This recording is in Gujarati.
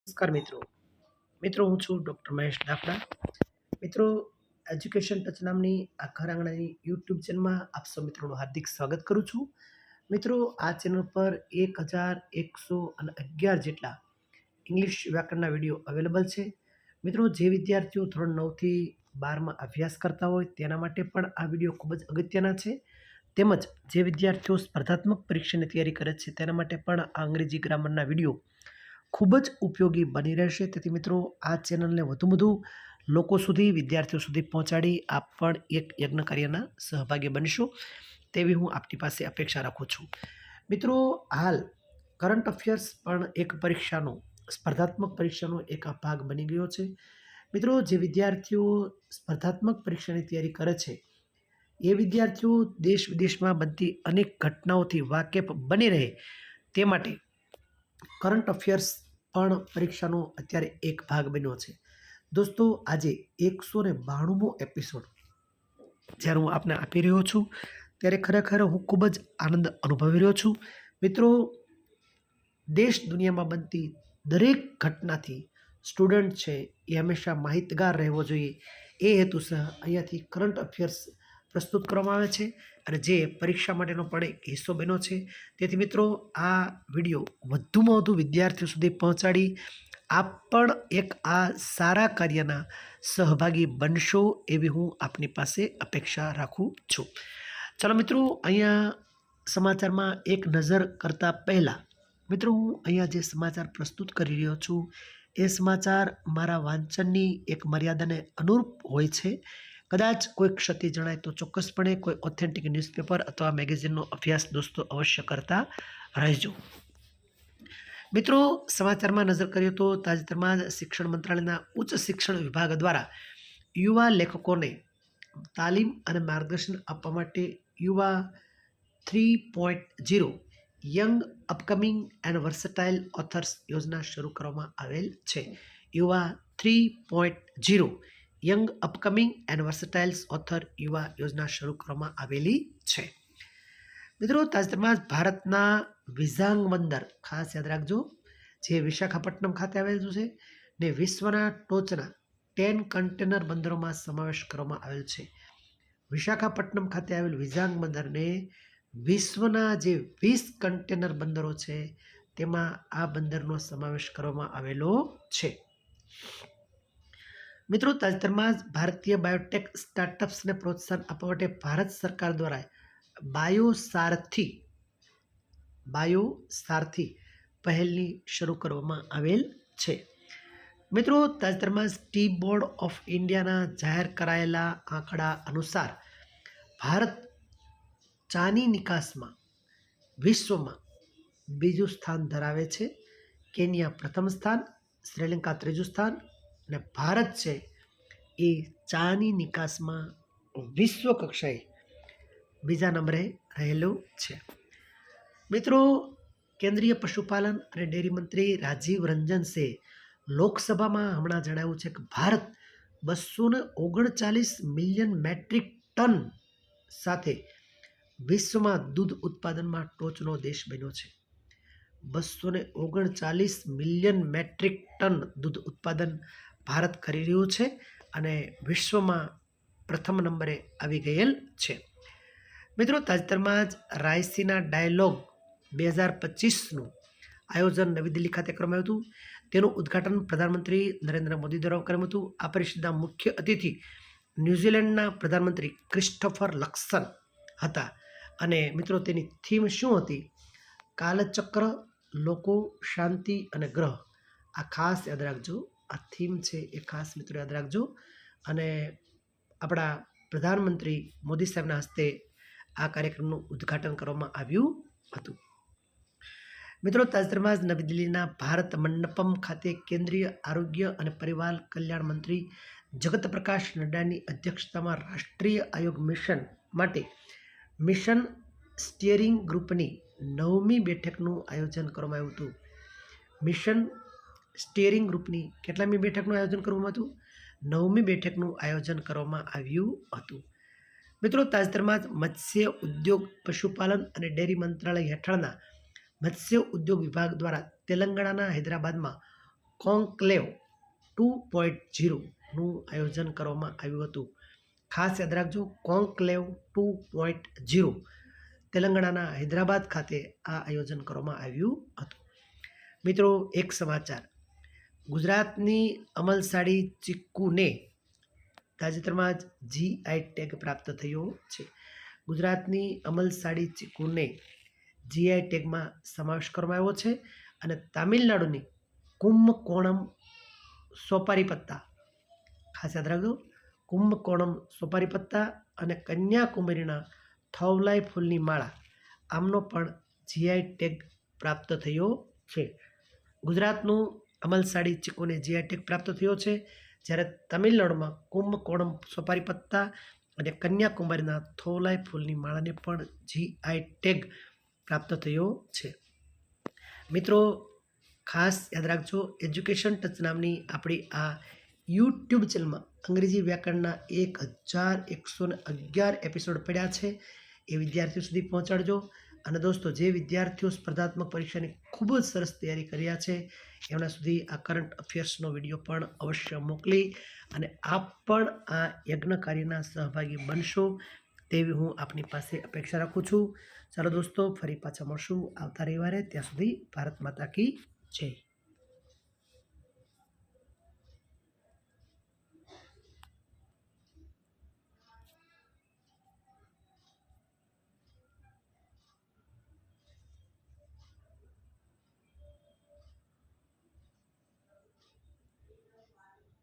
નમસ્કાર મિત્રો હું છું ડૉક્ટર મહેશ દાફડા. મિત્રો, એજ્યુકેશન ટચ નામની આ ઘર આંગણાની યુટ્યુબ ચેનલમાં આપ સૌ મિત્રોનું હાર્દિક સ્વાગત કરું છું. મિત્રો, આ ચેનલ પર 1111 જેટલા ઇંગ્લિશ વ્યાકરણના વિડીયો અવેલેબલ છે. મિત્રો, જે વિદ્યાર્થીઓ ધોરણ 9થી 12માં અભ્યાસ કરતા હોય તેના માટે પણ આ વિડીયો ખૂબ જ અગત્યના છે. તેમજ જે વિદ્યાર્થીઓ સ્પર્ધાત્મક પરીક્ષાની તૈયારી કરે છે તેના માટે પણ આ અંગ્રેજી ગ્રામરના વિડીયો ખૂબ જ ઉપયોગી બની રહેશે. તેથી મિત્રો, આ ચેનલને વધુ લોકો સુધી, વિદ્યાર્થીઓ સુધી પહોંચાડી આપ પણ એક યજ્ઞ કાર્યના સહભાગી બનશો તેવી હું આપની પાસે અપેક્ષા રાખું છું. મિત્રો, હાલ કરંટ અફેર્સ પણ એક પરીક્ષાનો, સ્પર્ધાત્મક પરીક્ષાનો એક ભાગ બની ગયો છે. મિત્રો, જે વિદ્યાર્થીઓ સ્પર્ધાત્મક પરીક્ષાની તૈયારી કરે છે એ વિદ્યાર્થીઓ દેશ વિદેશમાં બનતી અનેક ઘટનાઓથી વાકેફ બની રહે તે માટે કરંટ અફેર્સ પણ પરીક્ષાનો અત્યારે એક ભાગ બન્યો છે. દોસ્તો, આજે 192મો એપિસોડ જ્યારે હું આપને આપી રહ્યો છું ત્યારે ખરેખર હું ખૂબ જ આનંદ અનુભવી રહ્યો છું. મિત્રો, દેશ દુનિયામાં બનતી દરેક ઘટનાથી સ્ટુડન્ટ છે એ હંમેશા માહિતગાર રહેવો જોઈએ. એ હેતુસર અહીંયાથી કરંટ અફેર્સ પ્રસ્તુત કરવામાં આવે છે અને જે પરીક્ષા માટેનો પણ એક હિસ્સો બન્યો છે. તેથી મિત્રો, આ વિડીયો વધુમાં વધુ વિદ્યાર્થીઓ સુધી પહોંચાડી આપ પણ એક આ સારા કાર્યના સહભાગી બનશો એવી હું આપની પાસે અપેક્ષા રાખું છું. ચાલો મિત્રો, અહીંયા સમાચારમાં એક નજર કરતાં પહેલાં મિત્રો, હું અહીંયા જે સમાચાર પ્રસ્તુત કરી રહ્યો છું એ સમાચાર મારા વાંચનની એક મર્યાદાને અનુરૂપ હોય છે. કદાચ કોઈ ક્ષતિ જણાય તો ચોક્કસપણે કોઈ ઓથેન્ટિક ન્યૂઝપેપર અથવા મેગેઝિનનો અભ્યાસ દોસ્તો અવશ્ય કરતા રહેજો. મિત્રો, સમાચારમાં નજર કરીએ તો તાજેતરમાં જ શિક્ષણ મંત્રાલયના ઉચ્ચ શિક્ષણ વિભાગ દ્વારા યુવા લેખકોને તાલીમ અને માર્ગદર્શન આપવા માટે યુવા 3.0 યંગ અપકમિંગ એન્ડ વર્સટાઇલ ઓથર્સ યોજના શરૂ કરવામાં આવેલ છે. યુવા 3.0 યંગ અપકમિંગ એન્ડ વર્સટાઇલ્સ ઓથર યુવા યોજના શરૂ કરવામાં આવેલી છે. મિત્રો, તાજેતરમાં જ ભારતના વિઝાંગ બંદર, ખાસ યાદ રાખજો, જે વિશાખાપટ્ટનમ ખાતે આવેલું છે ને વિશ્વના ટોચના 10 કન્ટેનર બંદરોમાં સમાવેશ કરવામાં આવેલ છે. વિશાખાપટ્ટનમ ખાતે આવેલ વિઝાંગ બંદરને વિશ્વના જે 20 કન્ટેનર બંદરો છે તેમાં આ બંદરનો સમાવેશ કરવામાં આવેલો છે. મિત્રો, તાજેતરમાં જ ભારતીય બાયોટેક સ્ટાર્ટઅપ્સને પ્રોત્સાહન આપવા માટે ભારત સરકાર દ્વારા બાયોસારથી પહેલની શરૂ કરવામાં આવેલ છે. મિત્રો, તાજેતરમાં ટી બોર્ડ ઓફ ઇન્ડિયાના જાહેર કરાયેલા આંકડા અનુસાર ભારત ચાની નિકાસમાં વિશ્વમાં બીજું સ્થાન ધરાવે છે. કેન્યા પ્રથમ સ્થાન, શ્રીલંકા ત્રીજું સ્થાન અને ભારત છે એ ચાની નિકાસમાં વિશ્વ કક્ષાએ બીજા નંબરે રહેલું છે. મિત્રો, કેન્દ્રીય પશુપાલન અને ડેરી મંત્રી રાજીવ રંજન સિંહે લોકસભામાં હમણાં જણાવ્યું છે કે ભારત 239 મિલિયન મેટ્રિક ટન સાથે વિશ્વમાં દૂધ ઉત્પાદનમાં ટોચનો દેશ બન્યો છે. 239 મિલિયન મેટ્રિક ટન દૂધ ઉત્પાદન ભારત કરી રહ્યું છે અને વિશ્વમાં પ્રથમ નંબરે આવી ગયેલ છે. મિત્રો, તાજેતરમાં જ રાયસીના ડાયલોગ 2025નું આયોજન નવી દિલ્હી ખાતે કરવામાં આવ્યું હતું. તેનું ઉદ્ઘાટન પ્રધાનમંત્રી નરેન્દ્ર મોદી દ્વારા કરવામાં આવ્યું હતું. આ પરિષદના મુખ્ય અતિથિ ન્યૂઝીલેન્ડના પ્રધાનમંત્રી ક્રિસ્ટોફર લક્સન હતા અને મિત્રો, તેની થીમ શું હતી? કાલચક્ર, લોકો, શાંતિ અને ગ્રહ. આ ખાસ યાદ રાખજો. આ થીમ છે એ ખાસ મિત્રો યાદ રાખજો. અને આપણા પ્રધાનમંત્રી મોદી સાહેબના હસ્તે આ કાર્યક્રમનું ઉદ્ઘાટન કરવામાં આવ્યું હતું. મિત્રો, તાજેતરમાં જ નવી દિલ્હીના ભારત મંડપમ ખાતે કેન્દ્રીય આરોગ્ય અને પરિવાર કલ્યાણ મંત્રી જગત પ્રકાશ નડ્ડાની અધ્યક્ષતામાં રાષ્ટ્રીય આયોગ મિશન માટે મિશન સ્ટીયરિંગ ગ્રુપની 9મી બેઠકનું આયોજન કરવામાં આવ્યું હતું. મિશન સ્ટીયરિંગ ગ્રુપની કેટલામી બેઠકનું આયોજન કરવામાં હતું? 9મી બેઠકનું આયોજન કરવામાં આવ્યું હતું. મિત્રો, તાજેતરમાં જ મત્સ્ય ઉદ્યોગ, પશુપાલન અને ડેરી મંત્રાલય હેઠળના મત્સ્ય ઉદ્યોગ વિભાગ દ્વારા તેલંગાણાના હૈદરાબાદમાં કોન્ક્લેવ 2.0નું આયોજન કરવામાં આવ્યું હતું. ખાસ યાદ રાખજો, કોન્ક્લેવ 2.0 તેલંગાણાના હૈદરાબાદ ખાતે આ આયોજન કરવામાં આવ્યું હતું. મિત્રો, એક સમાચાર: ગુજરાતની અમલસાડી ચીક્કુને તાજેતરમાં જ GI ટેગ પ્રાપ્ત થયો છે. ગુજરાતની અમલસાડી ચીક્કુને GI ટેગમાં સમાવેશ કરવામાં આવ્યો છે અને તામિલનાડુની કુંભકોણમ સોપારી પત્તા, ખાસ યાદ રાખજો, કુંભકોણમ સોપારી પત્તા અને કન્યાકુમારીના થૌલાઈ ફૂલની માળા, આમનો પણ GI ટેગ પ્રાપ્ત થયો છે. ગુજરાતનું અમલસાડી ચીક્કુને GI ટેગ પ્રાપ્ત થયો છે, જ્યારે તમિલનાડુમાં કુંભકોણમ સોપારી પત્તા અને કન્યાકુમારીના થૌલાઈ ફૂલની માળાને પણ GI ટેગ પ્રાપ્ત થયો છે. મિત્રો, ખાસ યાદ રાખજો, એજ્યુકેશન ટચ નામની આપણી આ યુટ્યુબ ચેનલમાં અંગ્રેજી વ્યાકરણના 1111 એપિસોડ પડ્યા છે. એ વિદ્યાર્થીઓ સુધી પહોંચાડજો. અને દોસ્તો, જે વિદ્યાર્થીઓ સ્પર્ધાત્મક પરીક્ષાની ખૂબ જ સરસ તૈયારી કર્યા છે, એમના સુધી આ કરંટ અફેર્સનો વિડીયો પણ અવશ્ય મોકલી અને આપ પણ આ યજ્ઞ કાર્યના સહભાગી બનશો તેવી હું આપની પાસે અપેક્ષા રાખું છું. ચાલો દોસ્તો, ફરી પાછા મળશું આવતા રવિવારે. ત્યાં સુધી ભારત માતા કી જય.